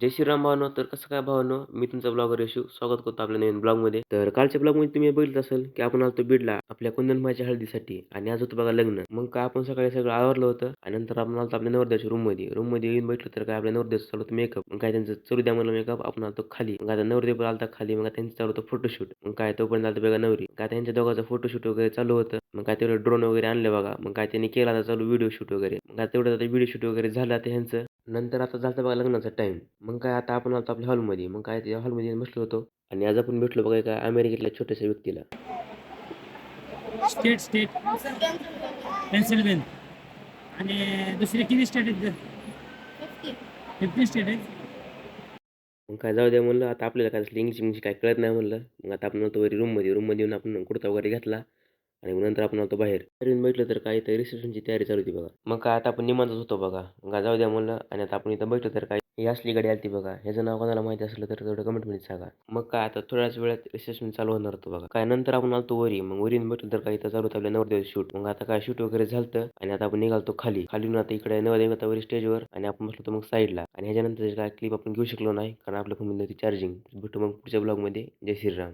जय श्रीराम भावानो, तर कसं काय भावानो, मी तुमचा ब्लॉगर यशू स्वागत करतो आपल्या नवीन ब्लॉगमध्ये. तर कालच्या ब्लॉगमध्ये तुम्ही बघितलं असेल, की आपण आलतो बीडला आपल्या कुंदनबाईच्या हळदीसाठी आणि आज होतं बघा लग्न. मग काय आपण सकाळी सगळं आवरलं होतं आणि नंतर आपण आलतो आपल्या नवरदेवाच्या रूममध्ये. रूममध्ये येऊन भेटलो तर काय आपल्या नवरदेवाचं चालू होतं मेकअप. मग काय त्यांचं चलू द्या म्हणलं मेकअप, आपण आलतो खाली. मग आता नवरदेव पण आलता खाली. मग त्यांचं चालू होतं फोटोशूट. मग काय तोपर्यंत आलतं बघा नवरी. काय त्यांच्या दोघांचं फोटोशूट वगैरे चालू होतं. मग काय तेवढं ड्रोन वगैरे आणले बघा. मग काय त्यांनी केला आता चालू व्हिडिओ शूट वगैरे. मग आता तेवढं आता व्हिडिओ शूट वगैरे झालं आता ह्यांचं. नंतर आता झालं बघा लग्नाचा टाईम. मग काय आता आपण आलो आपल्या हॉलमध्ये. मग काय त्या हॉलमध्ये येऊन बसलो होतो आणि आज आपण भेटलो बघा एका अमेरिकेतल्या छोट्याशा व्यक्तीला. स्टेट स्टेट पेन्सिल्वेन आणि दुसरे किती स्टेट आहेत? 50 स्टेट आहेत. मग काय जाऊ द्या म्हणलं आता आपल्याला काय असलं इंग्लिश काय कळत नाही म्हणलं. मग आता आपण आलतो वरी रूममध्ये येऊन आपण कुर्ता वगैरे घेतला आणि मग नंतर आपण आलतो बाहेर. बाहेर येऊन बघितलं तर काय इथं रिसेप्शनची तयारी चालू होती बघा. मग काय आता आपण निवांतच होतो बघा. मग काय जाऊ द्या म्हणलं आणि आता आपण इथं बघितलं तर काय ही असली गाडी आलती बघा. ह्याचं नाव कोणाला माहिती असलं तर तेवढं कमेंटमध्ये सांगा. मग काय आता थोड्याच वेळात रिसेप्शन चालू होणार होतं बघा. काय नंतर आपण आलतो वरी. मग वरी येऊन बघितलं तर काय इथं चालू होतं आपल्या नवरदेवाचं शूट. मग आता काय शूट वगैरे झालं आणि आता आपण निघालतो खाली. खाली आता इकडे नवरदेव होता वरी स्टेजवर आणि आपण बसलो होतो मग साईडला आणि ह्याच्यानंतर काय क्लिप आपण घेऊ शकलो नाही कारण आपल्या फोनमध्ये होती चार्जिंग. भेटू मग पुढच्या ब्लॉगमध्ये. जय श्रीराम.